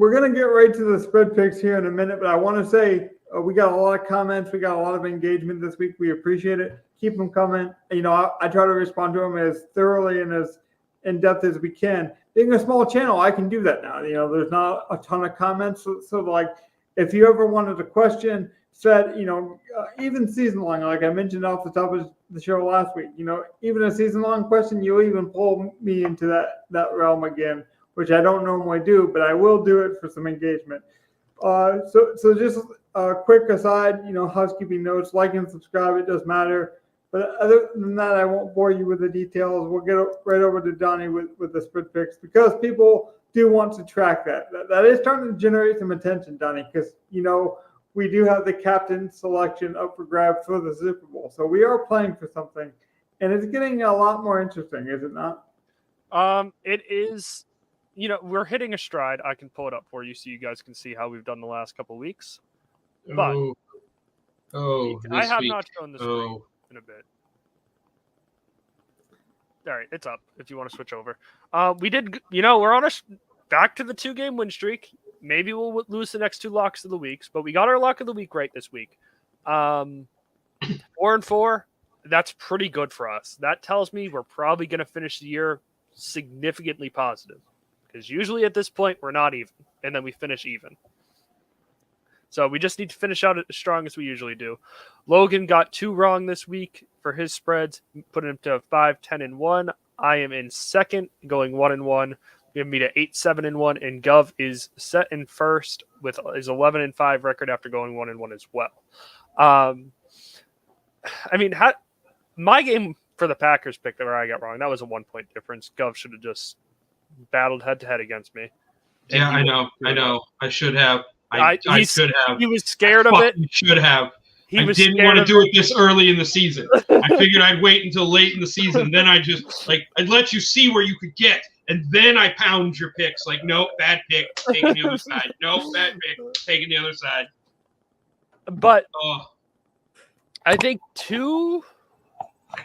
we're going to get right to the spread picks here in a minute, but I want to say we got a lot of comments. We got a lot of engagement this week. We appreciate it. Keep them coming. I try to respond to them as thoroughly and as in-depth as we can. Being a small channel, I can do that now. There's not a ton of comments. So like, if you ever wanted a question said, even season-long, like I mentioned off the top of the show last week, even a season-long question, you'll even pull me into that realm again, which I don't normally do, but I will do it for some engagement. So just a quick aside, housekeeping notes, like and subscribe, it does matter. But other than that, I won't bore you with the details. We'll get right over to Donnie with the spread picks because people do want to track that. That is starting to generate some attention, Donnie, because, we do have the captain selection up for grabs for the Super Bowl. So we are playing for something, and it's getting a lot more interesting, is it not? It is. We're hitting a stride. I can pull it up for you so you guys can see how we've done the last couple of weeks. But I have not shown the screen in a bit. All right, it's up if you want to switch over. We did, we're on back to the 2-game win streak. Maybe we'll lose the next 2 locks of the weeks, but we got our lock of the week right this week. 4-4, that's pretty good for us. That tells me we're probably going to finish the year significantly positive. Because usually at this point, we're not even, and then we finish even. So we just need to finish out as strong as we usually do. Logan got 2 wrong this week for his spreads, putting him to 5-10-1. I am in second, going 1-1. Giving me to 8-7-1, and Gov is set in first with his 11-5 record after going 1-1 as well. My game for the Packers pick where I got wrong, that was a 1-point difference. Gov should have just battled head-to-head against me. Yeah, I know. I should have. I should have. He was scared of it. Should have. I didn't want to do it this early in the season. I figured I'd wait until late in the season. And then I'd let you see where you could get. And then I pound your picks. Like, nope, bad pick, taking the other side. Nope, bad pick, taking the other side. But I think I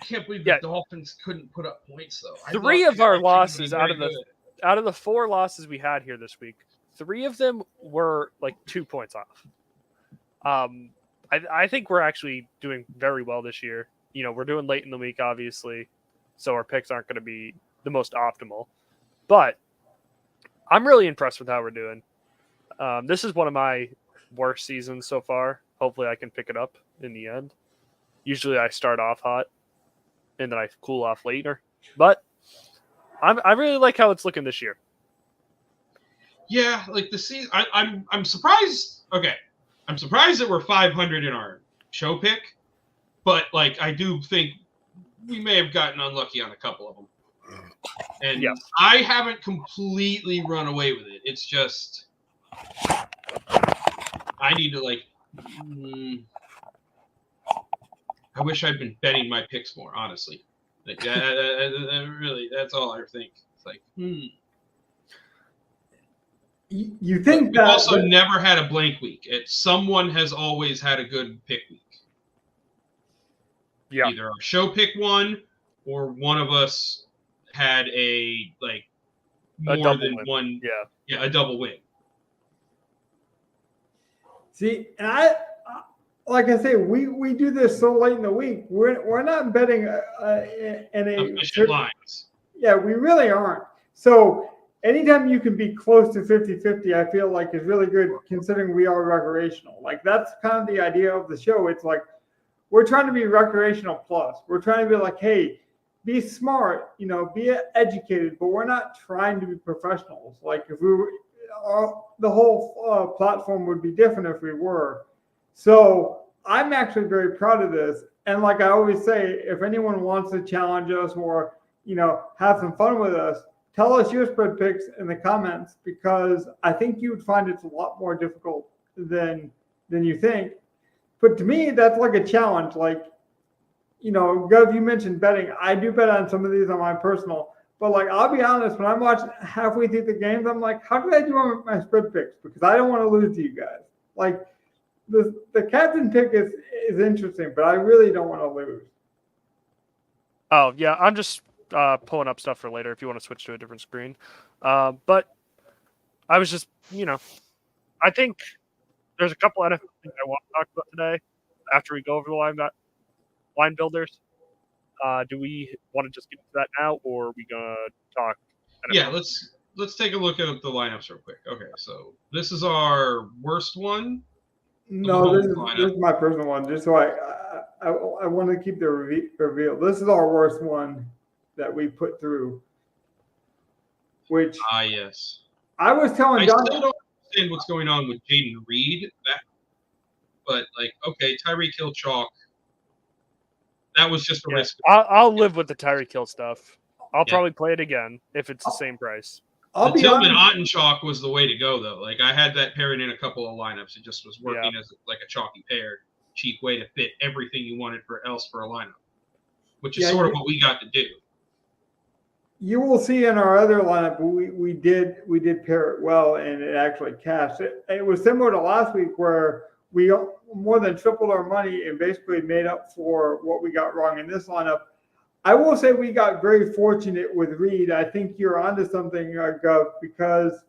can't believe the Dolphins couldn't put up points, though. 3 of our losses out of the 4 losses we had here this week, 3 of them were like 2 points off. I think we're actually doing very well this year. We're doing late in the week, obviously, so our picks aren't going to be the most optimal. But I'm really impressed with how we're doing. This is one of my worst seasons so far. Hopefully I can pick it up in the end. Usually I start off hot, and then I cool off later. But I really like how it's looking this year. Yeah, like the season. I'm surprised. Okay, I'm surprised that we're 500 in our show pick, but like I do think we may have gotten unlucky on a couple of them. And yes. I haven't completely run away with it. It's just I need to I wish I'd been betting my picks more, honestly. Like really, that's all I think. It's like, You think we've also never had a blank week. Someone has always had a good pick week. Yeah. Either our show pick won, or one of us had a more than one. Yeah, a double win. See, and like I say, we do this so late in the week. We're not betting in efficient lines. Yeah, we really aren't. So anytime you can be close to 50-50, I feel like is really good considering we are recreational. Like that's kind of the idea of the show. It's like we're trying to be recreational plus. We're trying to be like, hey, be smart, be educated, but we're not trying to be professionals. Like if we were, the whole platform would be different if we were. So I'm actually very proud of this. And like I always say, if anyone wants to challenge us or, have some fun with us, tell us your spread picks in the comments because I think you would find it's a lot more difficult than you think. But to me, that's like a challenge. Like, Gov, you mentioned betting. I do bet on some of these on my personal. But like, I'll be honest, when I'm watching halfway through the games, I'm like, how did I do on my spread picks? Because I don't want to lose to you guys. Like, the captain pick is interesting, but I really don't want to lose. Oh, yeah. I'm just pulling up stuff for later if you want to switch to a different screen. But I was just, I think there's a couple NFL things I want to talk about today after we go over the line builders. Do we want to just get into that now, or are we gonna talk? NFL? Yeah, let's take a look at the lineups real quick. Okay, so this is our worst one. No, this is my personal one. Just so I want to keep the reveal. This is our worst one that we put through. Which yes. I was telling I Don. still don't understand what's going on with Jaden Reed. But okay, Tyreek Hill chalk. That was just a risk. I'll live with the Tyreek Hill stuff. I'll probably play it again if it's the same price. The Tillman Otten chalk was the way to go, though. Like, I had that paired in a couple of lineups. It just was working as like a chalky pair, cheap way to fit everything you wanted for a lineup, which is sort of what we got to do. You will see in our other lineup, we did pair it well, and it actually cashed. It was similar to last week where we more than tripled our money and basically made up for what we got wrong in this lineup. I will say we got very fortunate with Reed. I think you're onto something, Gov, because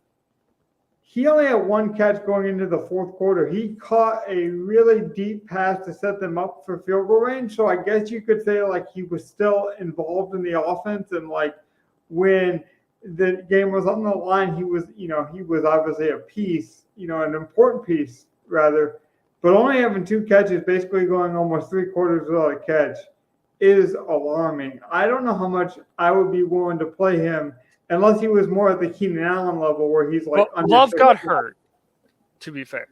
he only had one catch going into the fourth quarter. He caught a really deep pass to set them up for field goal range. So I guess you could say like he was still involved in the offense, and like when the game was on the line, he was obviously a piece, an important piece rather, but only having two catches, basically going almost 3/4 without a catch, is alarming. I don't know how much I would be willing to play him unless he was more at the Keenan Allen level where he's like. Well, Love got hurt, to be fair.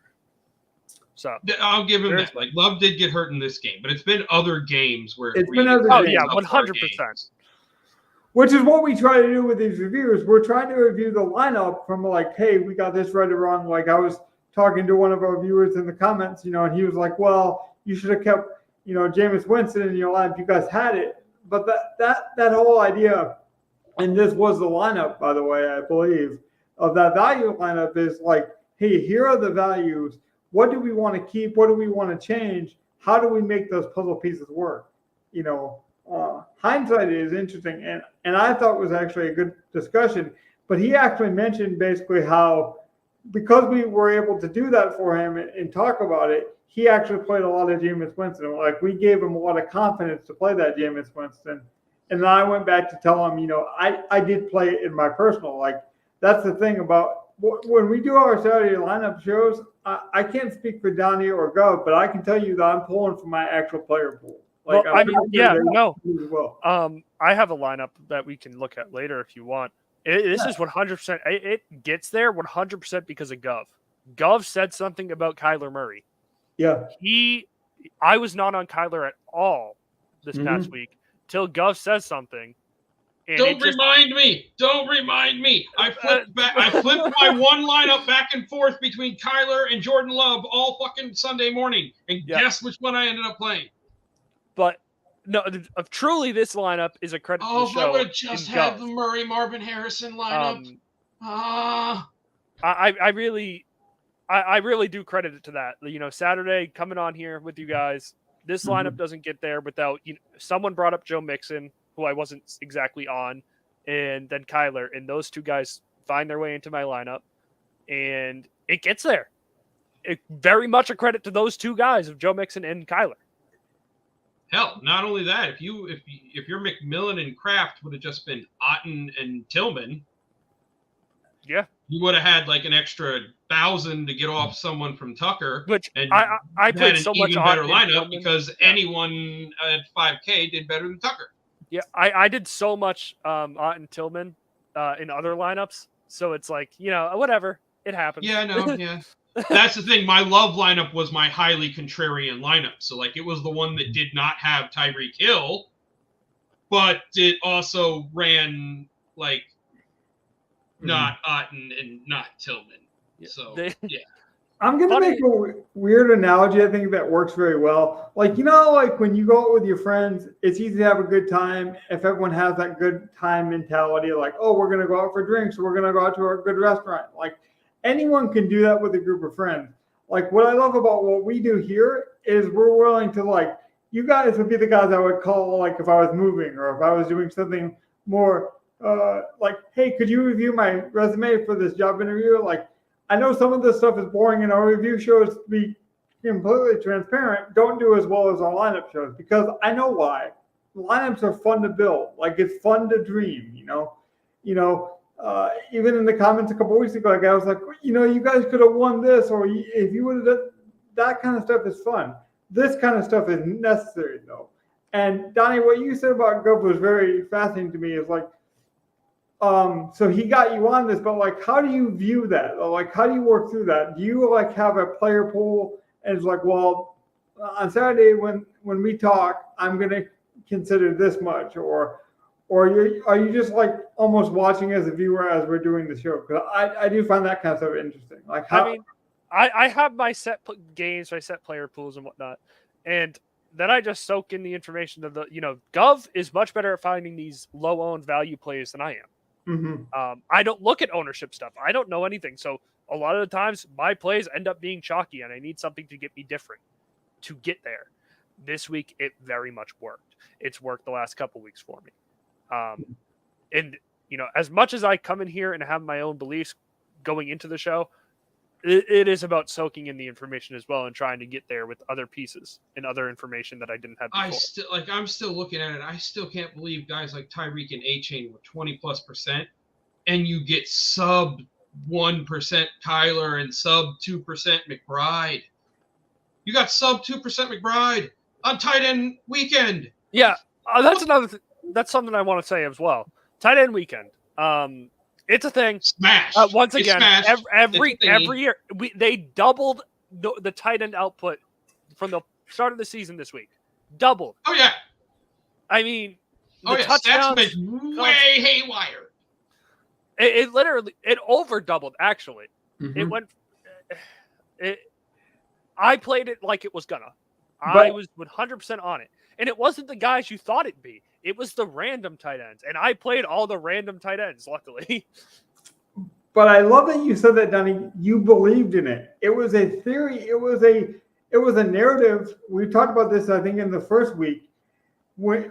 So I'll give him that. Like, Love did get hurt in this game, but it's been other games where it's been other games. 100%. Which is what we try to do with these reviews. We're trying to review the lineup from like, hey, we got this right or wrong. Like I was talking to one of our viewers in the comments, and he was like, well, you should have kept Jameis Winston in your lineup. You guys had it. But that whole idea, and this was the lineup, by the way, I believe, of that value lineup is like, hey, here are the values. What do we want to keep? What do we want to change? How do we make those puzzle pieces work? Hindsight is interesting. And I thought it was actually a good discussion. But he actually mentioned basically how, because we were able to do that for him and talk about it, he actually played a lot of Jameis Winston. Like we gave him a lot of confidence to play that Jameis Winston. And then I went back to tell him, I did play it in my personal. Like that's the thing about when we do our Saturday lineup shows, I can't speak for Donnie or Gov, but I can tell you that I'm pulling from my actual player pool. Like, well, I have a lineup that we can look at later if you want. This is 100%. It gets there 100% because of Gov. Gov said something about Kyler Murray. Yeah. I was not on Kyler at all this past week till Gov says something. Don't remind me. I flipped my one lineup back and forth between Kyler and Jordan Love all fucking Sunday morning. And guess which one I ended up playing? But no, truly, this lineup is a credit to the show. I would have just had the Murray Marvin Harrison lineup. I really do credit it to that. Saturday coming on here with you guys, this lineup doesn't get there without someone brought up Joe Mixon, who I wasn't exactly on, and then Kyler, and those two guys find their way into my lineup, and it gets there. It very much a credit to those two guys of Joe Mixon and Kyler. Hell, not only that, if your McMillan and Kraft would have just been Otten and Tillman, yeah, you would have had like an extra 1,000 to get off someone from Tucker. Which and I played so much better lineup because anyone at 5K did better than Tucker. Yeah, I did so much Otten Tillman in other lineups, so it's like whatever, it happens. Yeah, no, yeah. That's the thing. My love lineup was my highly contrarian lineup. So, like, it was the one that did not have Tyreek Hill, but it also ran, like, not Otten and not Tillman. So, yeah. I'm going to make a weird analogy, I think, that works very well. Like, like when you go out with your friends, it's easy to have a good time if everyone has that good time mentality, like, oh, we're going to go out for drinks, we're going to go out to a good restaurant. Like, anyone can do that with a group of friends. Like what I love about what we do here is we're willing to you guys would be the guys I would call like if I was moving or if I was doing something more like, hey, could you review my resume for this job interview? Like, I know some of this stuff is boring and our review shows, to be completely transparent, don't do as well as our lineup shows, because I know why. Lineups are fun to build. Like, it's fun to dream, even in the comments a couple of weeks ago, like, I was like, you guys could have won this, or if you would have done that kind of stuff is fun. This kind of stuff is necessary, though. And Donnie, what you said about Gov was very fascinating to me. Is like, so he got you on this, but like, how do you view that? Or like, how do you work through that? Do you like have a player pool and it's like, well, on Saturday when we talk, I'm gonna consider this much, or are you just like almost watching as a viewer as we're doing the show? Because I do find that kind of stuff interesting. Like, how, I have my set games, my set player pools and whatnot, and then I just soak in the information of the, Gov is much better at finding these low owned value plays than I am. Mm-hmm. I don't look at ownership stuff. I don't know anything. So a lot of the times my plays end up being chalky and I need something to get me different to get there. This week, it very much worked. It's worked the last couple weeks for me. And, as much as I come in here and have my own beliefs going into the show, it is about soaking in the information as well and trying to get there with other pieces and other information that I didn't have before. I'm still looking at it. I still can't believe guys like Tyreek and A-Chain were 20+%, and you get sub 1% Kyler and sub 2% McBride. You got sub 2% McBride on tight end weekend. Yeah, that's another. That's something I want to say as well. Tight end weekend. It's a thing. Smash. Once again, every year they doubled the tight end output from the start of the season this week. Doubled. Oh yeah. I mean, stats went way haywire. It literally over doubled. Actually, Mm-hmm. it went. I played it like it was gonna. I was 100% on it, and it wasn't the guys you thought it'd be. It was the random tight ends, and I played all the random tight ends, luckily. But I love that you said that, Donnie. You believed in it. It was a theory. It was a narrative. We talked about this, I think, in the first week. We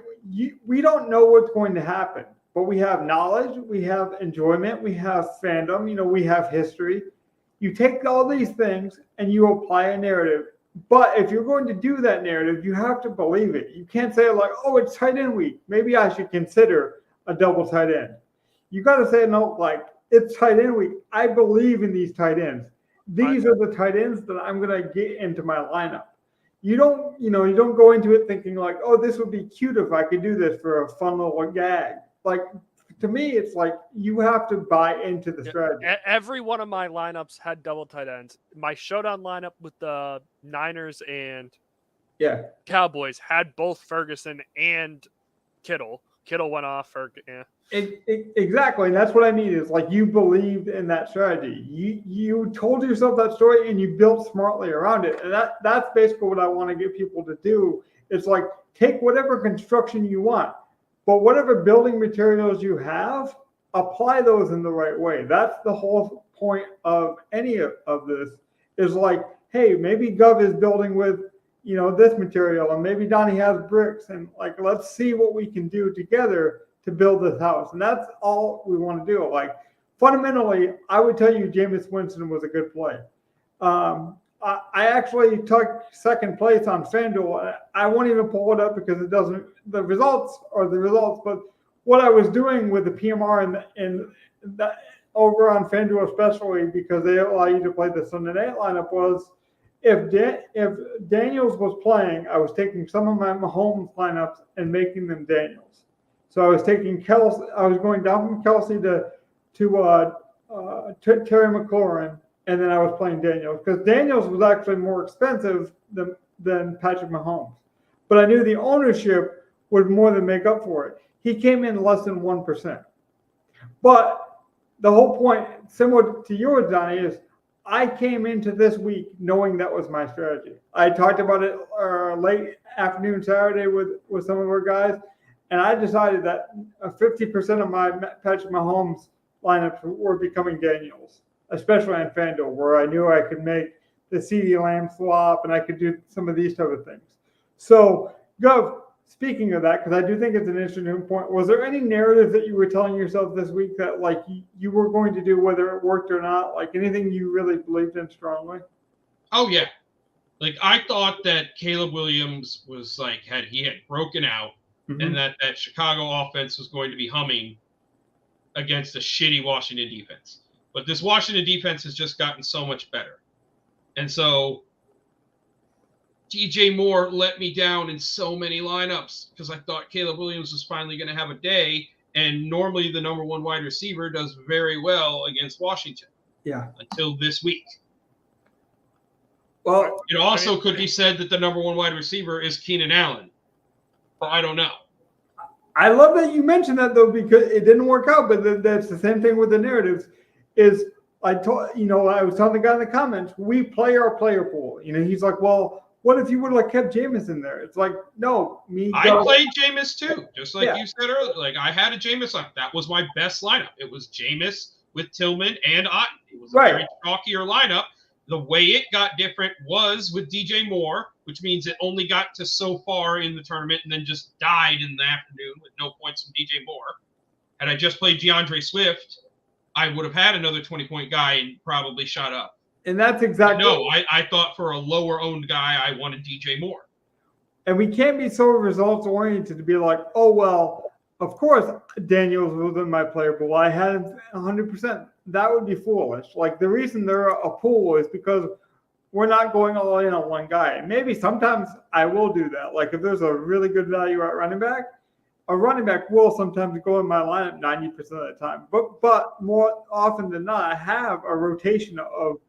don't know what's going to happen, but we have knowledge, we have enjoyment, we have fandom, we have history. You take all these things and you apply a narrative. But if you're going to do that narrative, you have to believe it. You can't say like, oh, it's tight end week. Maybe I should consider a double tight end. You got to say, no, like, it's tight end week. I believe in these tight ends. These are the tight ends that I'm going to get into my lineup. You don't go into it thinking like, oh, this would be cute if I could do this for a fun little gag. Like, to me, it's like you have to buy into the strategy. Every one of my lineups had double tight ends. My showdown lineup with the Niners and Cowboys had both Ferguson and Kittle. Kittle went off. Exactly, and that's what I mean. Is like you believed in that strategy. You told yourself that story and you built smartly around it. And that's basically what I want to get people to do. It's like take whatever construction you want. But whatever building materials you have, apply those in the right way. That's the whole point of any of this is like, hey, maybe Gov is building with, this material and maybe Donnie has bricks and like, let's see what we can do together to build this house. And that's all we want to do. Like fundamentally, I would tell you Jameis Winston was a good play. I actually took second place on FanDuel. I won't even pull it up because the results are the results. But what I was doing with the PMR and that over on FanDuel especially because they allow you to play the Sunday night lineup was if Daniels was playing, I was taking some of my Mahomes lineups and making them Daniels. So I was taking Kelsey. I was going down from Kelsey to Terry McLaurin. And then I was playing Daniels because Daniels was actually more expensive than Patrick Mahomes. But I knew the ownership would more than make up for it. He came in less than 1%. But the whole point, similar to yours, Donnie, is I came into this week knowing that was my strategy. I talked about it late afternoon Saturday with some of our guys, and I decided that 50% of my Patrick Mahomes lineups were becoming Daniels. Especially on FanDuel, where I knew I could make the CeeDee Lamb swap and I could do some of these type of things. So, Gov, speaking of that, because I do think it's an interesting point, was there any narrative that you were telling yourself this week that like you were going to do, whether it worked or not? Like anything you really believed in strongly? Oh yeah, like I thought that Caleb Williams was like had broken out, and that Chicago offense was going to be humming against a shitty Washington defense. But this Washington defense has just gotten so much better, and so DJ Moore let me down in so many lineups because I thought Caleb Williams was finally going to have a day. And normally the number one wide receiver does very well against Washington. Yeah. Until this week. Well, it also could be said that the number one wide receiver is Keenan Allen. But I don't know. I love that you mentioned that though, because it didn't work out. But that's the same thing with the narratives. Is I was telling the guy in the comments, we play our player pool. He's like, well, what if you would have kept Jameis in there? It's like, no, I played Jameis too, just like you said earlier. Like I had a Jameis lineup. That was my best lineup. It was Jameis with Tillman and Otten. It was a very chalkier lineup. The way it got different was with DJ Moore, which means it only got to so far in the tournament and then just died in the afternoon with no points from DJ Moore. Had I just played DeAndre Swift, I would have had another 20-point guy and probably shot up. And that's exactly. No, I thought for a lower owned guy, I wanted DJ Moore. And we can't be so results oriented to be like, oh, well, of course, Daniels was in my player pool. I had him 100%. That would be foolish. Like the reason they're a pool is because we're not going all in on one guy. Maybe sometimes I will do that. Like if there's a really good value at running back, a running back will sometimes go in my lineup 90% of the time. But more often than not, I have a rotation of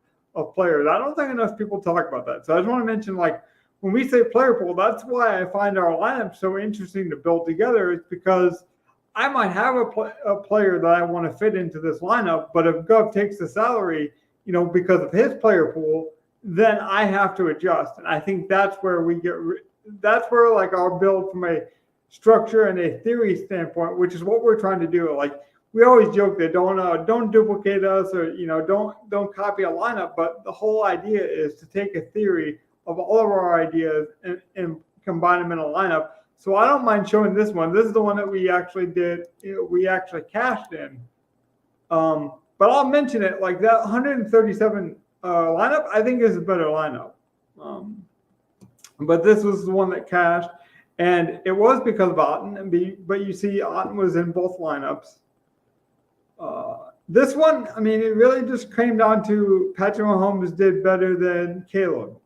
players. I don't think enough people talk about that. So I just want to mention, like, when we say player pool, that's why I find our lineup so interesting to build together. It's because I might have a player that I want to fit into this lineup, but if Gov takes the salary, because of his player pool, then I have to adjust. And I think that's where that's where like our build from a structure and a theory standpoint, which is what we're trying to do. Like, we always joke that don't duplicate us or don't copy a lineup, but the whole idea is to take a theory of all of our ideas and combine them in a lineup. So I don't mind showing this one. This is the one that we actually did. We actually cashed in. But I'll mention it. Like that 137 lineup, I think is a better lineup. But this was the one that cashed, and it was because of Otten. But you see, Otten was in both lineups. This one, I mean, it really just came down to Patrick Mahomes did better than Caleb,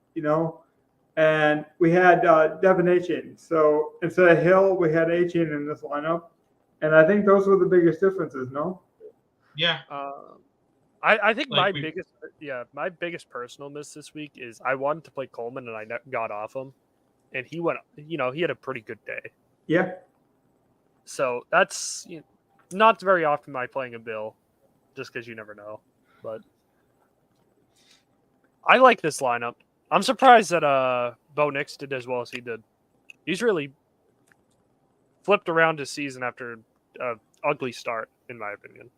and we had Devin Achane. So instead of Hill, we had Achane in this lineup, and I think those were the biggest differences. No? Yeah. I think my biggest personal miss this week is I wanted to play Coleman and I got off him, and he went. He had a pretty good day. Yeah. So that's not very often am I playing a Bill, just because you never know. But I like this lineup. I'm surprised that Bo Nix did as well as he did. He's really flipped around his season after an ugly start, in my opinion.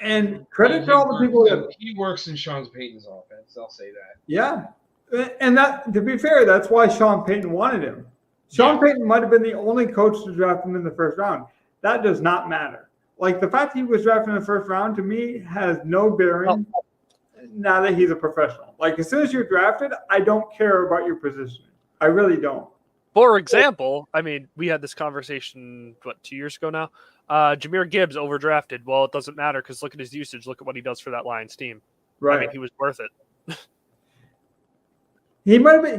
And credit to all the people that he works in Sean Payton's offense. I'll say that. Yeah, and that, to be fair, that's why Sean Payton wanted him. Sean Payton might have been the only coach to draft him in the first round. That does not matter. Like the fact he was drafted in the first round to me has no bearing. Now that he's a professional, like as soon as you're drafted, I don't care about your position. I really don't. For example, I mean, we had this conversation 2 years ago now. Jahmyr Gibbs overdrafted. Well, it doesn't matter because look at his usage. Look at what he does for that Lions team. Right. I mean, he was worth it.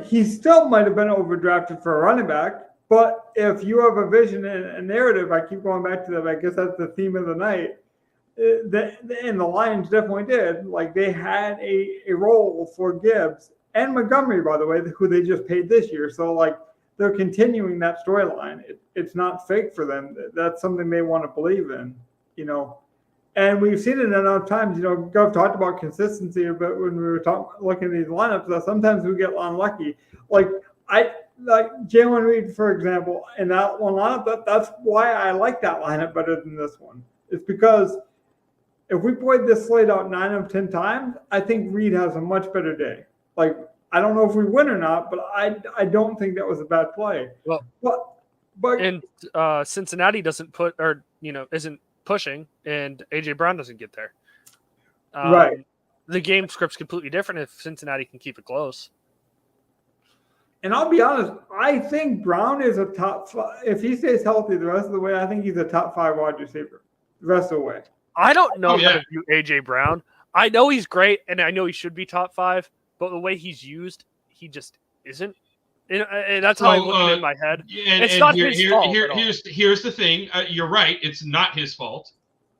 He still might have been overdrafted for a running back. But if you have a vision and a narrative, I keep going back to that. I guess that's the theme of the night. And the Lions definitely did. Like they had a role for Gibbs and Montgomery, by the way, who they just paid this year. So like they're continuing that storyline. It's not fake for them. That's something they want to believe in, And we've seen it enough times. Gov talked about consistency, but when we were looking at these lineups, that sometimes we get unlucky. Like Jalen Reed, for example, in that one lineup, that's why I like that lineup better than this one. It's because if we played this slate out 9 of 10 times, I think Reed has a much better day. Like I don't know if we win or not, but I don't think that was a bad play. Well, but and Cincinnati isn't pushing, and AJ Brown doesn't get there. Right. The game script's completely different if Cincinnati can keep it close. And I'll be honest, I think Brown is a top 5. If he stays healthy the rest of the way, I think he's a top 5 wide receiver the rest of the way. I don't know how to view AJ Brown. I know he's great, and I know he should be top 5, but the way he's used, he just isn't. And that's how I look at it in my head. It's not his fault. Here's the thing. You're right. It's not his fault.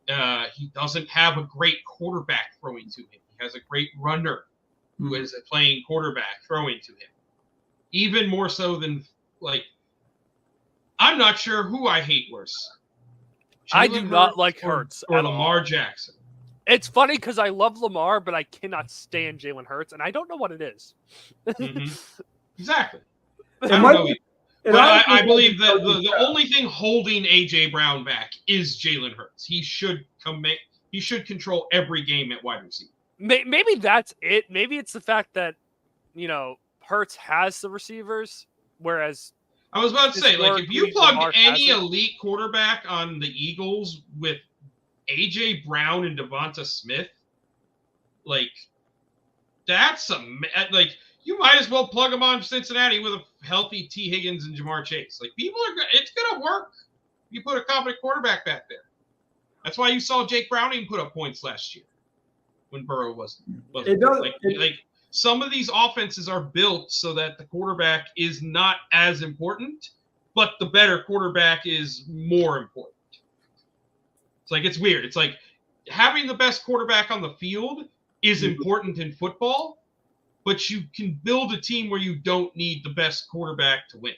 He doesn't have a great quarterback throwing to him. He has a great runner who is playing quarterback throwing to him. Even more so than, like, I'm not sure who I hate worse. I do not like Hurts or Lamar Jackson. It's funny because I love Lamar, but I cannot stand Jalen Hurts, and I don't know what it is. Exactly. I believe that the only thing holding AJ Brown back is Jalen Hurts. He should control every game at wide receiver. Maybe that's it. Maybe it's the fact that Hurts has the receivers, whereas I was about to say, like, if you plugged any elite quarterback on the Eagles with AJ Brown and Devonta Smith, like, you might as well plug them on Cincinnati with a healthy T. Higgins and Jamar Chase. Like, it's gonna work. You put a competent quarterback back there. That's why you saw Jake Browning put up points last year when Burrow wasn't. Some of these offenses are built so that the quarterback is not as important, but the better quarterback is more important. It's weird. It's like having the best quarterback on the field is important in football, but you can build a team where you don't need the best quarterback to win.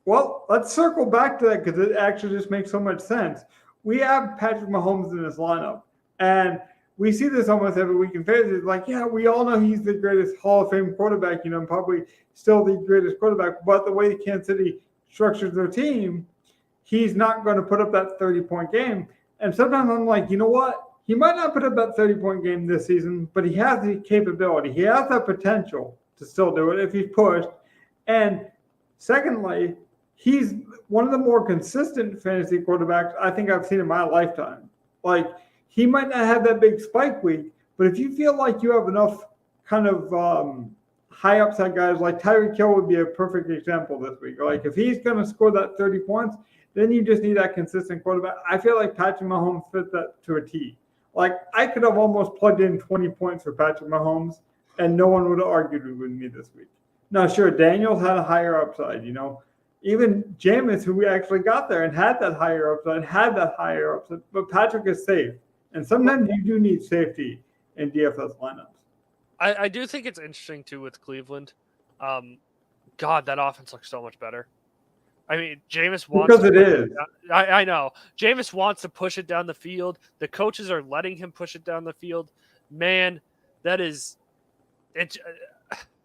Well, let's circle back to that because it actually just makes so much sense. We have Patrick Mahomes in this lineup, and we see this almost every week in fantasy. It's like, yeah, we all know he's the greatest Hall of Fame quarterback, probably still the greatest quarterback. But the way Kansas City structures their team, he's not going to put up that 30-point game. And sometimes I'm like, you know what? He might not put up that 30-point game this season, but he has the capability. He has that potential to still do it if he's pushed. And secondly, he's one of the more consistent fantasy quarterbacks I think I've seen in my lifetime. Like, he might not have that big spike week, but if you feel like you have enough kind of high upside guys, like Tyreek Hill would be a perfect example this week. Like, if he's going to score that 30 points, then you just need that consistent quarterback. I feel like Patrick Mahomes fit that to a T. Like, I could have almost plugged in 20 points for Patrick Mahomes, and no one would have argued with me this week. Now, sure, Daniels had a higher upside, Even Jameis, who we actually got there and had that higher upside, but Patrick is safe. And sometimes you do need safety in DFS lineups. I do think it's interesting, too, with Cleveland. God, that offense looks so much better. I mean, Jameis wants because it is. I know. Jameis wants to push it down the field. The coaches are letting him push it down the field. Man, that is it.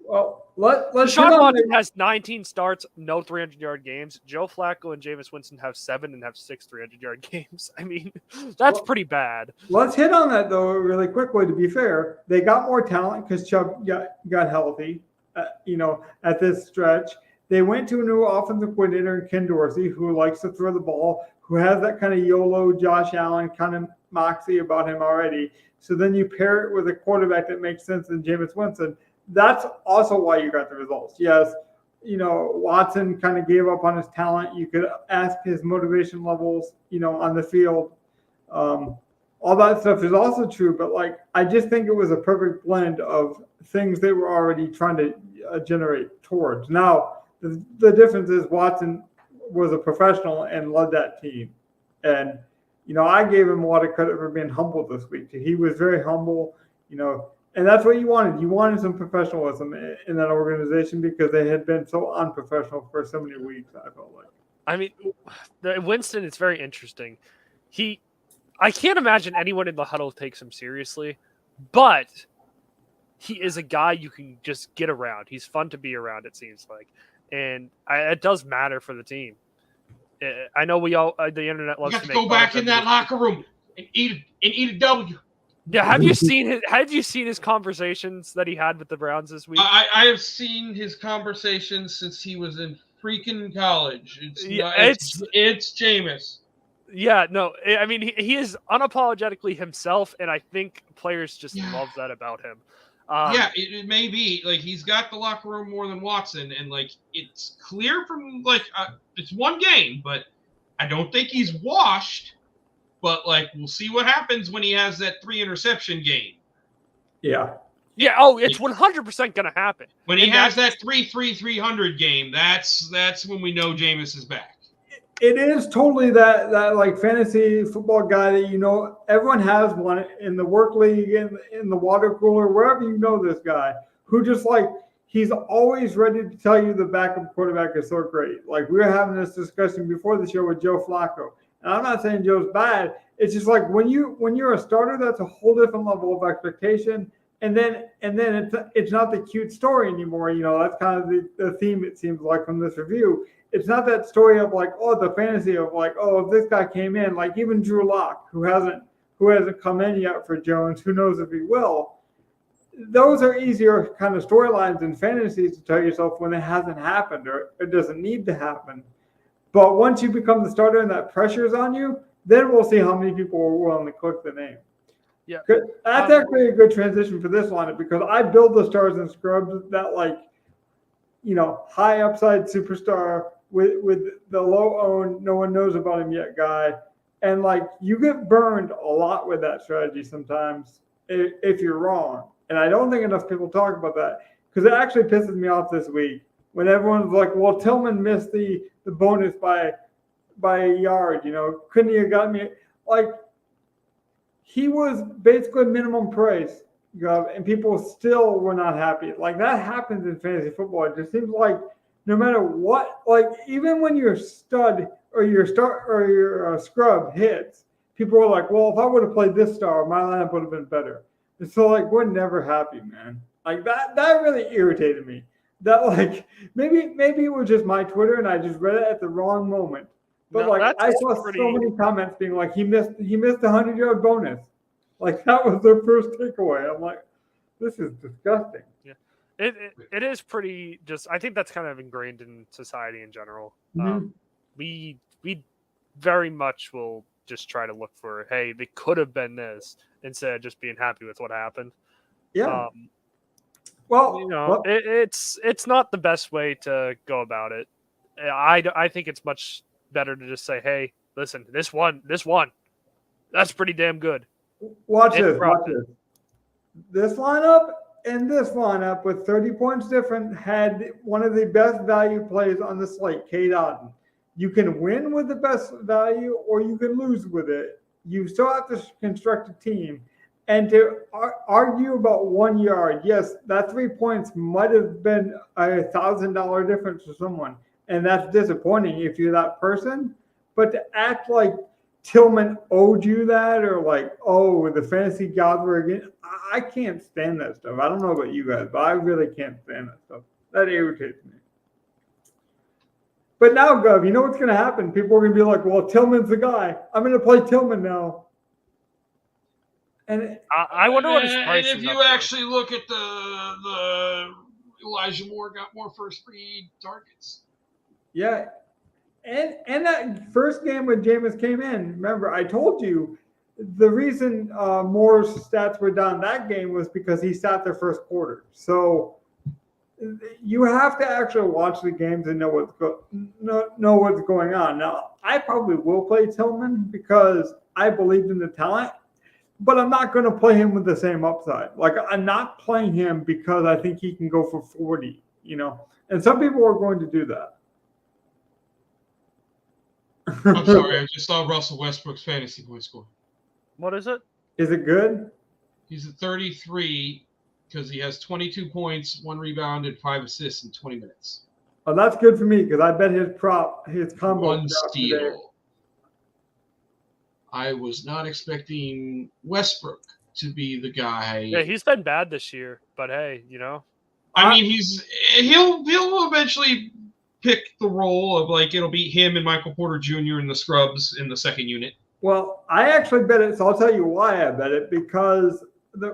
Well, let's Deshaun Watson has 19 starts, no 300-yard games. Joe Flacco and Jameis Winston have 7 and have 6 300-yard games. I mean, that's pretty bad. Let's hit on that, though, really quickly, to be fair. They got more talent because Chubb got healthy, at this stretch. They went to a new offensive coordinator in Ken Dorsey, who likes to throw the ball, who has that kind of YOLO Josh Allen kind of moxie about him already. So then you pair it with a quarterback that makes sense in Jameis Winston. That's also why you got the results. Yes, Watson kind of gave up on his talent. You could ask his motivation levels, on the field. All that stuff is also true, but I just think it was a perfect blend of things they were already trying to generate towards. Now, the difference is Watson was a professional and led that team. And, I gave him a lot of credit for being humble this week. He was very humble, and that's what you wanted. You wanted some professionalism in that organization because they had been so unprofessional for so many weeks, I felt like. I mean, Winston is very interesting. I can't imagine anyone in the huddle takes him seriously, but he is a guy you can just get around. He's fun to be around, it seems like. And it does matter for the team. I know we all, the internet loves to go back in that locker room and eat a W. Yeah, have you seen his conversations that he had with the Browns this week? I have seen his conversations since he was in freaking college. It's Jameis. Yeah, no, I mean he is unapologetically himself, and I think players just love that about him. It may be like he's got the locker room more than Watson, and like it's clear from like it's one game, but I don't think he's washed. But like we'll see what happens when he has that 3 interception game. Yeah. Yeah. Oh, it's 100% gonna happen when he has that 300 game. That's when we know Jameis is back. It is totally that like fantasy football guy that everyone has one in the work league, in the water cooler, wherever this guy who just like he's always ready to tell you the backup quarterback is so great. Like we were having this discussion before the show with Joe Flacco, and I'm not saying Joe's bad. It's just like when you're a starter, that's a whole different level of expectation, and then it's not the cute story anymore. That's kind of the theme it seems like from this review. It's not that story of like, oh, the fantasy of like, oh, if this guy came in, like even Drew Lock, who hasn't come in yet for Jones, who knows if he will. Those are easier kind of storylines in fantasies to tell yourself when it hasn't happened or it doesn't need to happen. But once you become the starter and that pressure is on you, then we'll see how many people are willing to click the name. Yeah, that's actually a good transition for this lineup because I build the stars and scrubs that like, high upside superstar with the low owned, no one knows about him yet guy. And like you get burned a lot with that strategy sometimes if you're wrong. And I don't think enough people talk about that because it actually pisses me off this week when everyone's like, well, Tillman missed the bonus by a yard, couldn't he have got me? Like he was basically minimum price, and people still were not happy. Like that happens in fantasy football. It just seems like no matter what, like even when your stud or your scrub hits, people are like, well, if I would have played this star, my lineup would have been better. And so like we're never happy, man. Like that really irritated me. That like maybe it was just my Twitter and I just read it at the wrong moment. But no, like I saw so many comments being like he missed the 100-yard bonus. Like that was their first takeaway. I'm like, this is disgusting. Yeah. It is pretty just I think that's kind of ingrained in society in general. Mm-hmm. We very much will just try to look for, hey, they could have been this instead of just being happy with what happened. Yeah. It's not the best way to go about it. I think it's much better to just say, hey, listen, this one, that's pretty damn good. Watch this. This lineup and this lineup with 30 points different had one of the best value plays on the slate, Cade Otton. You can win with the best value or you can lose with it. You still have to construct a team. And to argue about 1 yard, yes, that 3 points might have been $1,000 difference for someone. And that's disappointing if you're that person. But to act like Tillman owed you that or like, oh, the fantasy gods were again, I can't stand that stuff. I don't know about you guys, but I really can't stand that stuff. That irritates me. But now, Gov, you know what's going to happen? People are going to be like, well, Tillman's the guy. I'm going to play Tillman now. And I wonder what his price is. And if you actually look at the Elijah Moore got more first read targets. Yeah. And that first game when Jameis came in, remember, I told you the reason Moore's stats were down that game was because he sat their first quarter. So you have to actually watch the games and know what's going on. Now, I probably will play Tillman because I believed in the talent, but I'm not going to play him with the same upside. Like, I'm not playing him because I think he can go for 40, and some people are going to do that. I'm sorry, I just saw Russell Westbrook's fantasy point score. What is it? Is it good? He's at 33 because he has 22 points, 1 rebound, and 5 assists in 20 minutes. Oh, that's good for me because I bet his combo 1 steal. Today. I was not expecting Westbrook to be the guy. Yeah, he's been bad this year, but hey, I mean, he'll eventually pick the role of like it'll be him and Michael Porter Jr. in the scrubs in the second unit. Well, I actually bet it. So I'll tell you why I bet it, because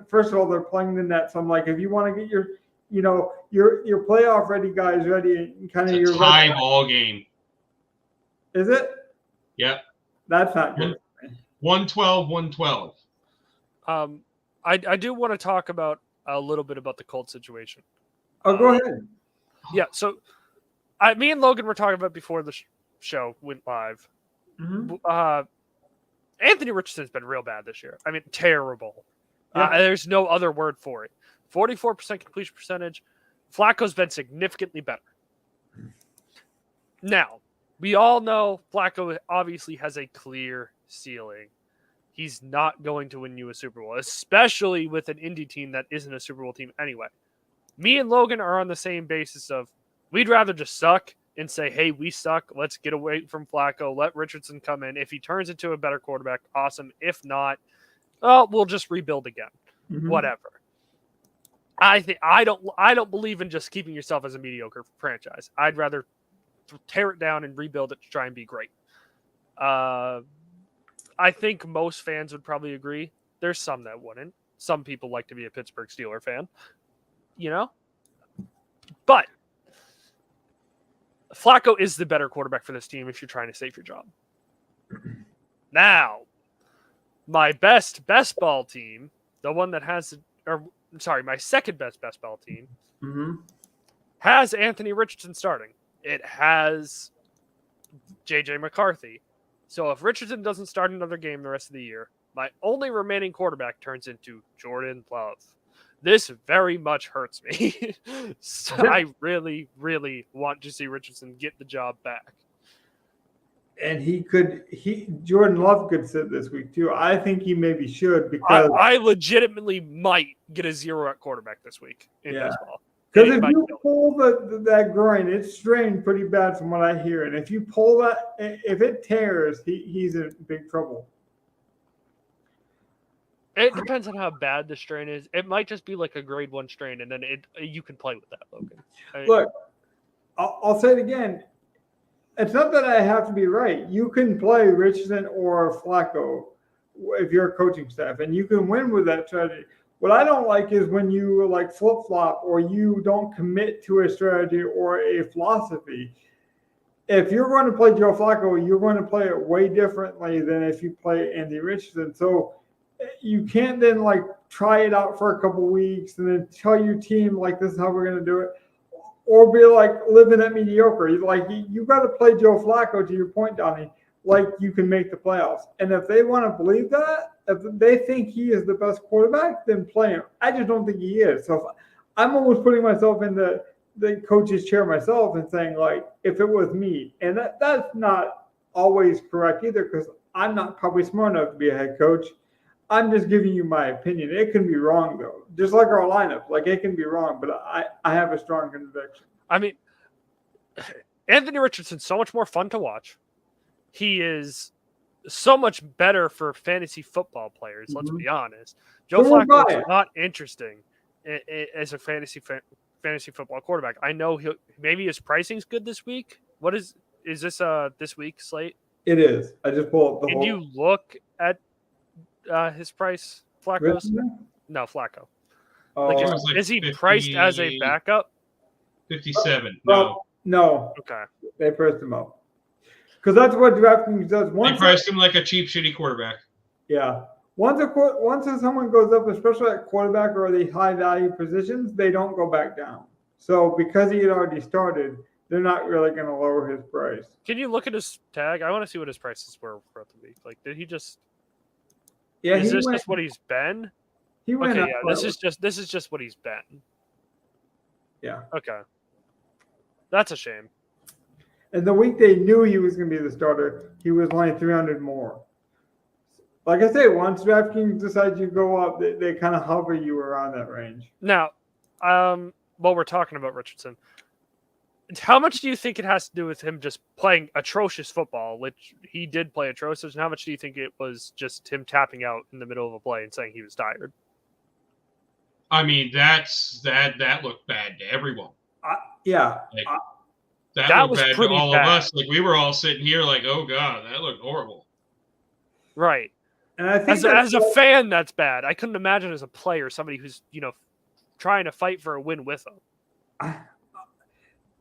first of all, they're playing the Nets. I'm like, if you want to get your, your playoff ready guys ready, and kind of It's your a tie ball game. Is it? Yep. That's not good. 112-112. I do want to talk about a little bit about the Colts situation. Oh, go ahead. Yeah, so me and Logan were talking about before the show went live. Mm-hmm. Anthony Richardson's been real bad this year. I mean, terrible. Yeah. There's no other word for it. 44% completion percentage. Flacco's been significantly better. Now, we all know Flacco obviously has a clear ceiling. He's not going to win you a Super Bowl, especially with an indie team that isn't a Super Bowl team anyway. Me and Logan are on the same basis of we'd rather just suck and say, hey, we suck. Let's get away from Flacco. Let Richardson come in. If he turns into a better quarterback, awesome. If not, we'll just rebuild again. Mm-hmm. Whatever. I don't believe in just keeping yourself as a mediocre franchise. I'd rather tear it down and rebuild it to try and be great. I think most fans would probably agree. There's some that wouldn't. Some people like to be a Pittsburgh Steelers fan, But Flacco is the better quarterback for this team if you're trying to save your job. Now, my best ball team, the one that has, my second best ball team, has Anthony Richardson starting. It has J.J. McCarthy. So if Richardson doesn't start another game the rest of the year, my only remaining quarterback turns into Jordan Love. This very much hurts me. So I really, really want to see Richardson get the job back. And Jordan Love could sit this week too. I think he maybe should, because I legitimately might get a 0 at quarterback this week in baseball. Because if you pull that groin, it's strained pretty bad from what I hear. And if you pull that, if it tears, he's in big trouble. It depends on how bad the strain is. It might just be like a grade 1 strain, and then you can play with that, Logan. Look, I'll say it again. It's not that I have to be right. You can play Richardson or Flacco if you're a coaching staff, and you can win with that strategy. What I don't like is when you flip-flop or you don't commit to a strategy or a philosophy. If you're going to play Joe Flacco, you're going to play it way differently than if you play Andy Richardson. So you can't then try it out for a couple weeks and then tell your team this is how we're going to do it, or be living at mediocre. You got to play Joe Flacco, to your point, Donnie. You can make the playoffs. And if they want to believe that, if they think he is the best quarterback, then play him. I just don't think he is. So I'm almost putting myself in the coach's chair myself and saying, if it was me, and that's not always correct either, because I'm not probably smart enough to be a head coach. I'm just giving you my opinion. It can be wrong, though. Just like our lineup. It can be wrong, but I have a strong conviction. I mean, Anthony Richardson's so much more fun to watch. He is so much better for fantasy football players, let's be honest. Joe Flacco is not interesting as a fantasy football quarterback. I know maybe his pricing's good this week. What is this this week slate? It is. I just pulled up the Can you look at his price? Flacco's? No, Flacco. Is he 50, priced as a backup? 57. No. Okay. They priced him up. Because that's what DraftKings does. They priced him like a cheap, shitty quarterback. Yeah. Once someone goes up, especially at quarterback or the high-value positions, they don't go back down. So because he had already started, they're not really going to lower his price. Can you look at his tag? I want to see what his prices were throughout the week. Did he just... Yeah, is this just what he's been? He went okay, yeah, this is just what he's been. Yeah. Okay. That's a shame. And the week they knew he was going to be the starter, he was only 300 more. Like I say, once DraftKings decides you go up, they kind of hover you around that range. Now, while we're talking about Richardson, how much do you think it has to do with him just playing atrocious football, which he did play atrocious, and how much do you think it was just him tapping out in the middle of a play and saying he was tired? I mean, that looked bad to everyone. Yeah. That looked was bad pretty to all bad. of us. We were all sitting here oh, God, that looked horrible. Right. And I think As a fan, that's bad. I couldn't imagine as a player, somebody who's, trying to fight for a win with them.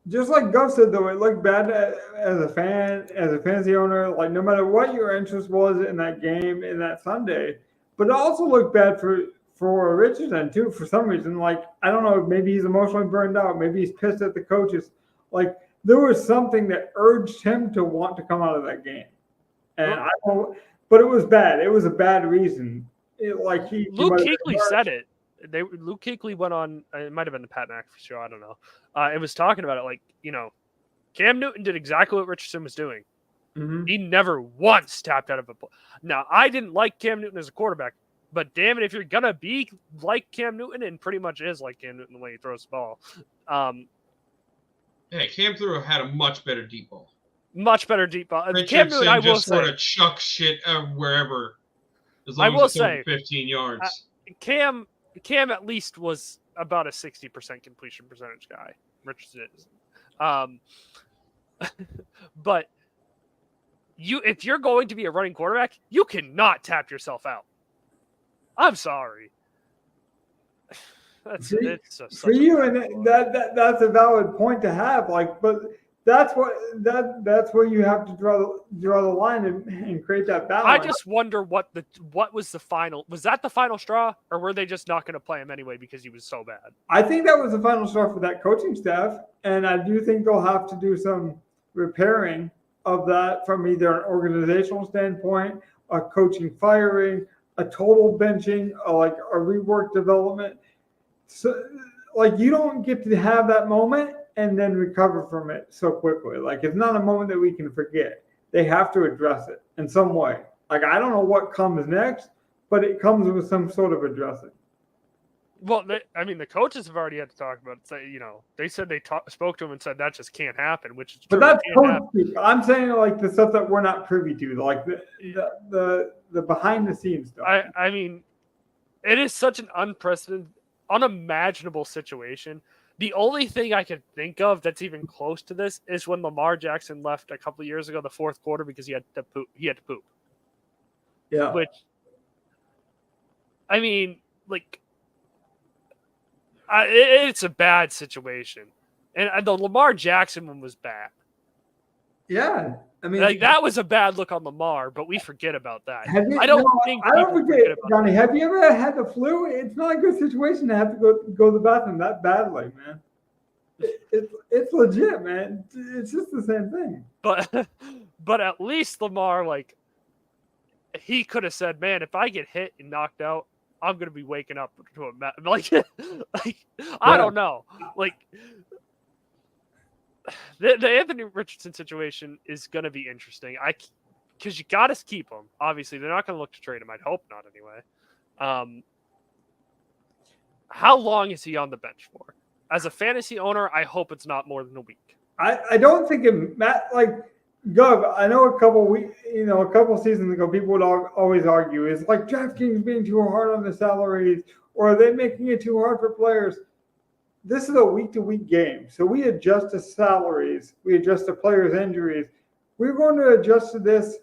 just like Gov said, though, it looked bad as a fan, as a fantasy owner, like no matter what your interest was in that game, in that Sunday, but it also looked bad for Richardson too, for some reason. Like, I don't know, maybe he's emotionally burned out, maybe he's pissed at the coaches. Like, there was something that urged him to want to come out of that game. And I don't, but it was bad. It was a bad reason. Luke Kuechly said it. Luke Kuechly went on. It might have been the Pat McAfee show. I don't know. It was talking about it. Like, Cam Newton did exactly what Richardson was doing. Mm-hmm. He never once tapped out of a. Now, I didn't like Cam Newton as a quarterback, but damn it, if you're gonna be like Cam Newton, and pretty much is like Cam Newton the way he throws the ball. Hey, Cam had a much better deep ball. Much better deep ball. Richardson Cam Newton, I will just say, sort of chuck shit wherever, as long as it's 15 yards. Cam at least was about a 60% completion percentage guy. Richardson is. But if you're going to be a running quarterback, you cannot tap yourself out. I'm sorry. For you, and that's a valid point to have. Like, but that's where you have to draw the line and create that balance. I just wonder what was the final. Was that the final straw, or were they just not going to play him anyway because he was so bad? I think that was the final straw for that coaching staff, and I do think they'll have to do some repairing of that from either an organizational standpoint, a coaching firing, a total benching, like a rework development. So, like, you don't get to have that moment and then recover from it so quickly. Like, it's not a moment that we can forget. They have to address it in some way. Like, I don't know what comes next, but it comes with some sort of addressing. Well, the coaches have already had to talk about it. They said they spoke to him and said that just can't happen, which is true. But that's coach speak. I'm saying, like, the stuff that we're not privy to, like the behind the scenes stuff. I mean, it is such an unprecedented, unimaginable situation. The only thing I could think of that's even close to this is when Lamar Jackson left a couple of years ago, the fourth quarter, because he had to poop. Yeah. Which, I mean, like, it's a bad situation, and the Lamar Jackson one was bad. Yeah, I mean, like, that was a bad look on Lamar, but we forget about that. I don't forget, Johnny. Have you ever had the flu? It's not a good situation to have to go to the bathroom that badly, man. It's legit, man. It's just the same thing. But at least Lamar, like, he could have said, "Man, if I get hit and knocked out, I'm gonna be waking up to a like I don't know, like." The Anthony Richardson situation is going to be interesting. Because you got to keep him. Obviously, they're not going to look to trade him. I'd hope not, anyway. How long is he on the bench for? As a fantasy owner, I hope it's not more than a week. I don't think it like Gov. I know a couple seasons ago, people would always argue is like DraftKings being too hard on the salaries, or are they making it too hard for players? This is a week-to-week game, so we adjust to salaries. We adjust to players' injuries. We're going to adjust to this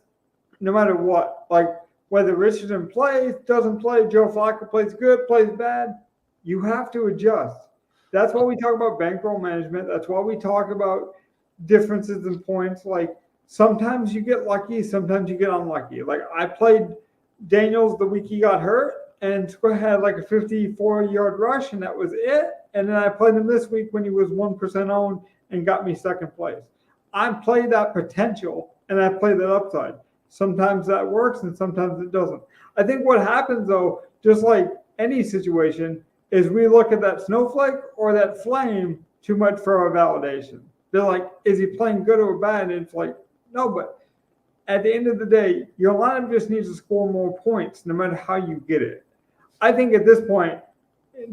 no matter what. Like, whether Richardson plays, doesn't play, Joe Flacco plays good, plays bad, you have to adjust. That's why we talk about bankroll management. That's why we talk about differences in points. Like, sometimes you get lucky, sometimes you get unlucky. Like, I played Daniels the week he got hurt, and had like a 54-yard rush, and that was it. And then I played him this week when he was 1% owned and got me second place. I play that potential, and I play that upside. Sometimes that works, and sometimes it doesn't. I think what happens, though, just like any situation, is we look at that snowflake or that flame too much for our validation. They're like, is he playing good or bad? And it's like, no, but at the end of the day, your lineup just needs to score more points no matter how you get it. I think at this point,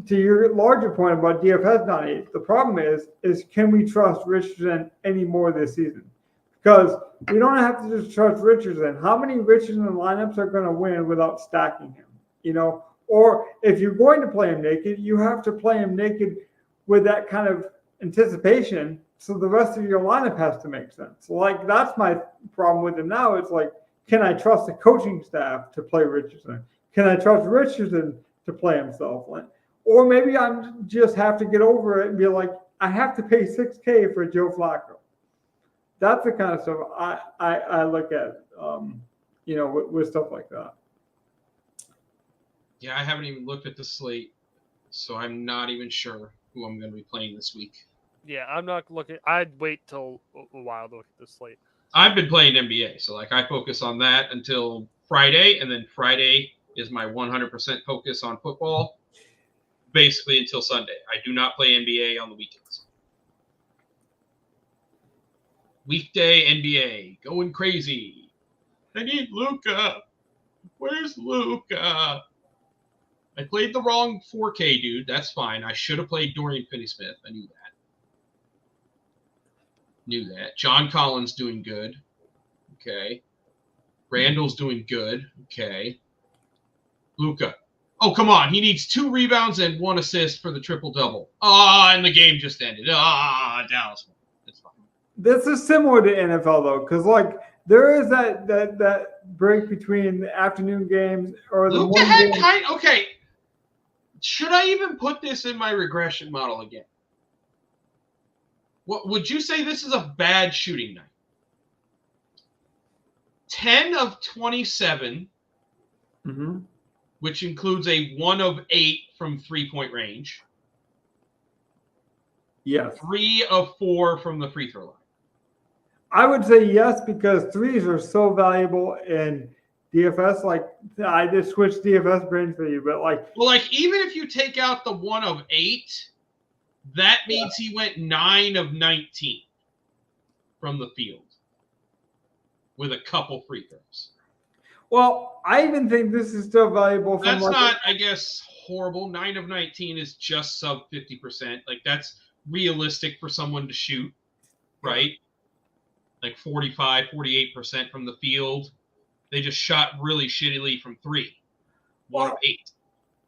to your larger point about DFS, Donnie, the problem is can we trust Richardson any more this season? Because we don't have to just trust Richardson. How many Richardson lineups are going to win without stacking him? Or if you're going to play him naked, you have to play him naked with that kind of anticipation. So the rest of your lineup has to make sense. Like, that's my problem with him now. It's like, can I trust the coaching staff to play Richardson? Can I trust Richardson to play himself? Or maybe I just have to get over it and be like, I have to pay $6K for Joe Flacco. That's the kind of stuff I look at, with stuff like that. Yeah, I haven't even looked at the slate, so I'm not even sure who I'm going to be playing this week. Yeah, I'm not looking. I'd wait till a while to look at the slate. I've been playing NBA, so like I focus on that until Friday, and then Friday is my 100% focus on football, basically until Sunday. I do not play NBA on the weekends. Weekday NBA, going crazy. I need Luka. Where's Luka? I played the wrong 4K, dude. That's fine. I should have played Dorian Finney-Smith. I knew that. John Collins doing good. Okay. Randall's doing good. Okay. Luka. Oh, come on. He needs 2 rebounds and 1 assist for the triple-double. And the game just ended. Dallas won. It's fine. This is similar to NFL, though, because, like, there is that break between the afternoon games or the Luka morning had games. okay. Should I even put this in my regression model again? What would you say this is a bad shooting night? 10 of 27, which includes a 1 of 8 from 3-point range. Yes. 3 of 4 from the free throw line. I would say yes, because threes are so valuable in DFS. Like, I just switched DFS brains for you, but like, well, like even if you take out the 1 of 8, that means he went 9 of 19 from the field with a couple free throws. Well, I even think this is still valuable. That's not, I guess, horrible. 9 of 19 is just sub 50%. Like, that's realistic for someone to shoot, right? Like 45, 48% from the field. They just shot really shittily from 3. 1 of 8.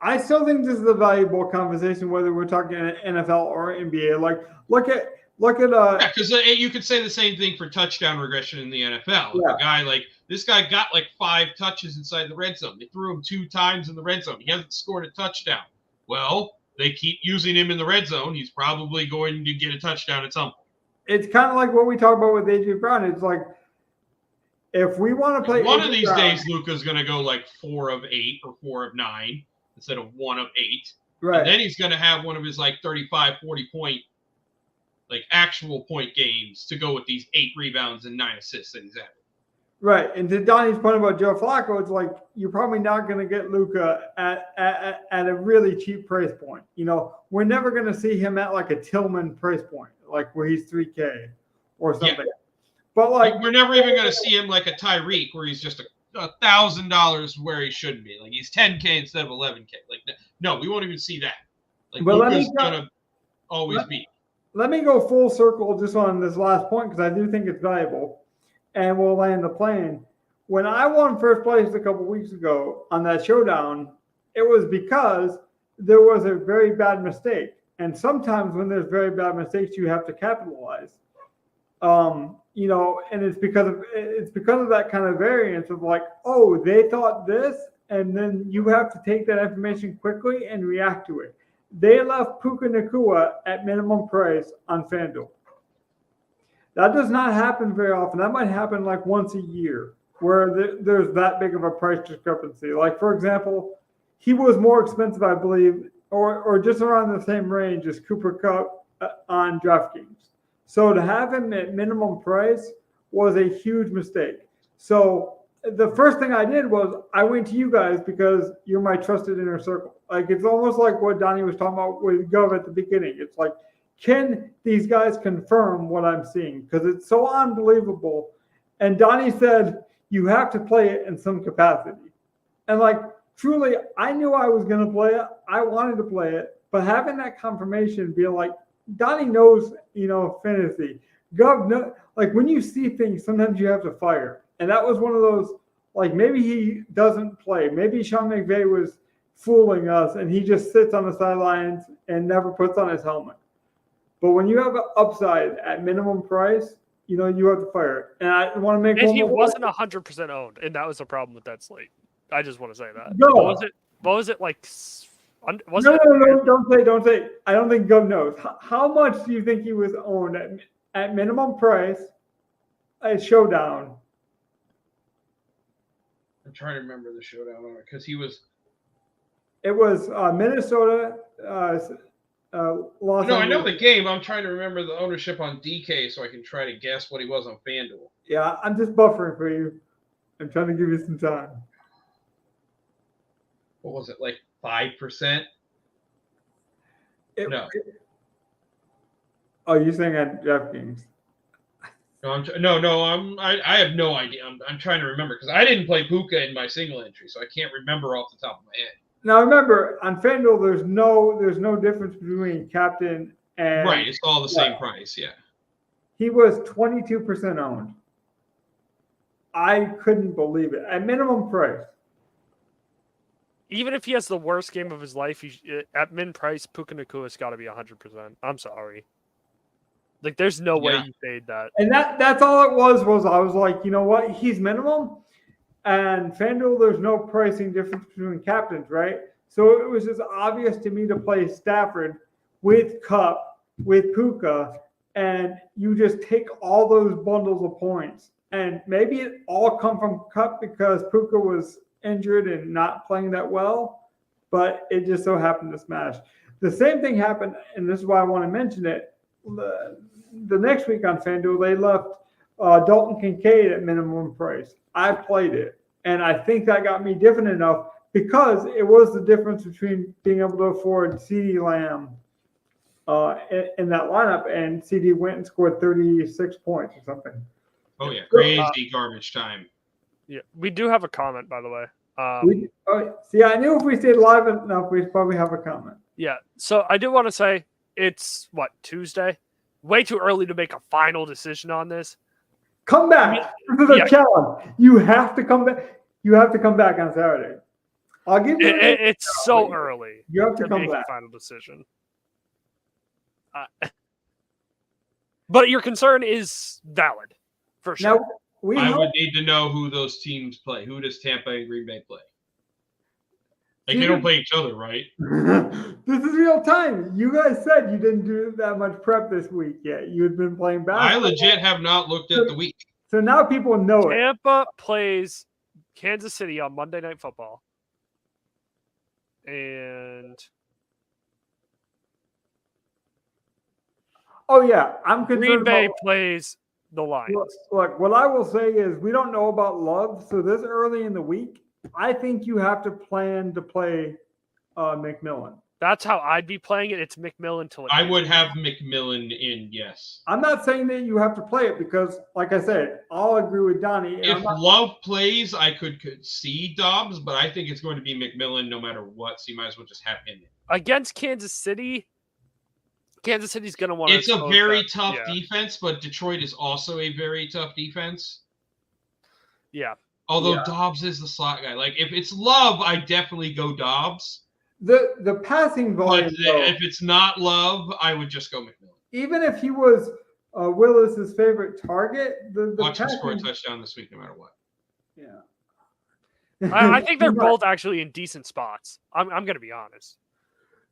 I still think this is a valuable conversation, whether we're talking NFL or NBA. Like, look at because you could say the same thing for touchdown regression in the NFL. Yeah. A guy like this guy got like 5 touches inside the red zone. They threw him 2 times in the red zone. He hasn't scored a touchdown. Well, they keep using him in the red zone. He's probably going to get a touchdown at some point. It's kind of like what we talk about with A.J. Brown. It's like, if we want to play one A.J. of these Brown, days, Luka's going to go like 4 of 8 or 4 of 9 instead of 1 of 8. right? And then he's going to have one of his like 35, 40 point, like actual point games to go with these 8 rebounds and 9 assists that he's having. Right. And to Donnie's point about Joe Flacco, it's like, you're probably not going to get Luka at a really cheap price point. You know, we're never going to see him at like a Tillman price point, like where he's $3K or something. Yeah. But like, we're never even going to see him like a Tyreek where he's just $1,000 where he shouldn't be. Like he's 10K instead of 11K. Like, no, we won't even see that. Like Luka's going to always be. Let me go full circle just on this last point, because I do think it's valuable. And we'll land the plane. When I won first place a couple weeks ago on that showdown, it was because there was a very bad mistake. And sometimes when there's very bad mistakes, you have to capitalize. You know, and it's because of that kind of variance of like, oh, they thought this, and then you have to take that information quickly and react to it. They left Puka Nacua at minimum price on FanDuel. That does not happen very often. That might happen like once a year where there's that big of a price discrepancy. Like, for example, he was more expensive, I believe, or just around the same range as Cooper Kupp on DraftKings. So to have him at minimum price was a huge mistake. So the first thing I did was I went to you guys because you're my trusted inner circle. Like, it's almost like what Donnie was talking about with Gov at the beginning. It's like, can these guys confirm what I'm seeing? Because it's so unbelievable. And Donnie said, you have to play it in some capacity. And like, truly, I knew I was going to play it. I wanted to play it. But having that confirmation, being like, Donnie knows, you know, fantasy. Gov, like when you see things, sometimes you have to fire. And that was one of those, like, maybe he doesn't play. Maybe Sean McVay was fooling us and he just sits on the sidelines and never puts on his helmet. But when you have an upside at minimum price, you have to fire it. And I want to make And one he more wasn't 100% owned, and that was the problem with that slate. I just want to say that. No. What was it like? Was No, it? no, don't say. I don't think Gov knows. How much do you think he was owned at minimum price, a showdown? I'm trying to remember the showdown on it because he was. It was Minnesota, Los No, I Angeles. know the game. I'm trying to remember the ownership on DK so I can try to guess what he was on FanDuel. Yeah, I'm just buffering for you. I'm trying to give you some time. What was it, like 5%? No. Oh, you're saying at DraftKings? No. I have no idea. I'm trying to remember because I didn't play Puka in my single entry, so I can't remember off the top of my head. Now remember, on FanDuel, there's no difference between captain and Right, it's all the same price. Yeah. He was 22% owned. I couldn't believe it at minimum price. Even if he has the worst game of his life, at min price, Puka Nakua's got to be 100%. I'm sorry. Like, there's no way you paid that. And that's all it was I was like, you know what? He's minimum. And FanDuel, there's no pricing difference between captains, right? So it was just obvious to me to play Stafford with Cup, with Puka, and you just take all those bundles of points. And maybe it all come from Cup because Puka was injured and not playing that well, but it just so happened to smash. The same thing happened, and this is why I want to mention it. The next week on FanDuel, they left Dalton Kincaid at minimum price. I played it, and I think that got me different enough because it was the difference between being able to afford CeeDee Lamb in that lineup, and CeeDee went and scored 36 points or something. Oh, yeah. Crazy garbage time. Yeah, we do have a comment, by the way. See, I knew if we stayed live enough, we'd probably have a comment. Yeah, so I do want to say it's, Tuesday? Way too early to make a final decision on this. Come back. This is a challenge. You have to come back. You have to come back on Saturday. I'll give you. It's so early. You have to come make back. a final decision. But your concern is valid, for sure. Now, I would need to know who those teams play. Who does Tampa and Green Bay play? Like, they don't play each other, right? This is real time. You guys said you didn't do that much prep this week yet. You had been playing basketball. I legit have not looked at the week. So now people know it. Tampa plays Kansas City on Monday Night Football. And oh, yeah. I'm concerned Green Bay about, plays the Lions. Look, what I will say is we don't know about Love. So this early in the week, I think you have to plan to play McMillan. That's how I'd be playing it. It's McMillan till I would have McMillan in, yes. I'm not saying that you have to play it because, like I said, I'll agree with Donnie. If Love plays, I could see Dobbs, but I think it's going to be McMillan no matter what, so you might as well just have him in. Against Kansas City's going to want to. It's a very tough defense, but Detroit is also a very tough defense. Yeah. Although Dobbs is the slot guy. Like, if it's Love, I definitely go Dobbs. The passing volume. But if it's not Love, I would just go McMillan. Even if he was Willis's favorite target, the watch him score a touchdown this week, no matter what. Yeah. I think they're both actually in decent spots. I'm going to be honest.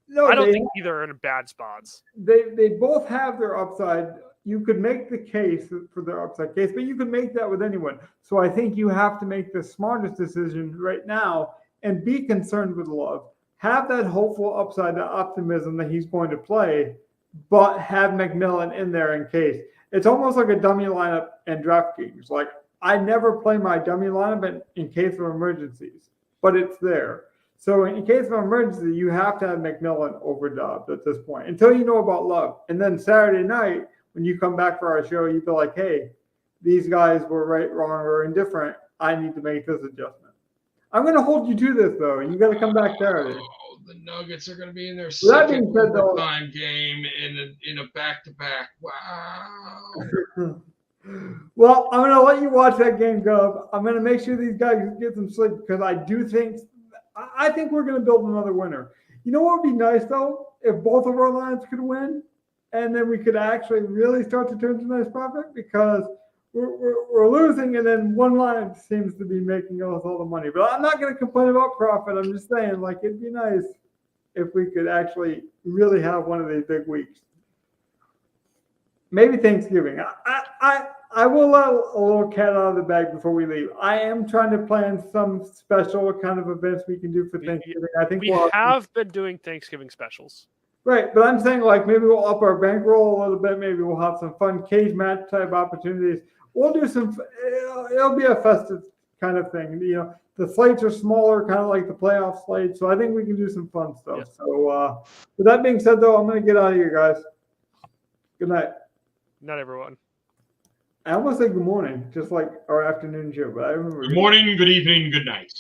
No, I don't think either are in bad spots. They both have their upside. You could make the case for their upside case, but you could make that with anyone. So I think you have to make the smartest decision right now and be concerned with Love. Have that hopeful upside, that optimism that he's going to play, but have McMillan in there in case. It's almost like a dummy lineup in DraftKings. Like, I never play my dummy lineup in case of emergencies, but it's there. So in case of emergency, you have to have McMillan over Dobbs at this point until you know about Love. And then Saturday night, when you come back for our show, you feel like, hey, these guys were right, wrong, or indifferent. I need to make this adjustment. I'm going to hold you to this, though, and you got to come back Saturday. Oh, the Nuggets are going to be in their second overtime game in a back-to-back. Wow. Well, I'm going to let you watch that game, Gov. I'm going to make sure these guys get some sleep because I think we're going to build another winner. You know what would be nice, though? If both of our lines could win? and then we could actually really start to turn to nice profit because we're losing, and then one line seems to be making us all the money. But I'm not going to complain about profit. I'm just saying, like, it'd be nice if we could actually really have one of these big weeks. Maybe Thanksgiving. I will let a little cat out of the bag before we leave. I am trying to plan some special kind of events we can do for Thanksgiving. I think We have been doing Thanksgiving specials. Right, but I'm saying like maybe we'll up our bankroll a little bit. Maybe we'll have some fun cage match type opportunities. We'll do some. It'll be a festive kind of thing. You know, the slates are smaller, kind of like the playoff slate. So I think we can do some fun stuff. Yes. So with that being said, though, I'm going to get out of here, guys. Good night. Not everyone. I almost said good morning, just like our afternoon show, but I remember. Good morning, good evening, good night.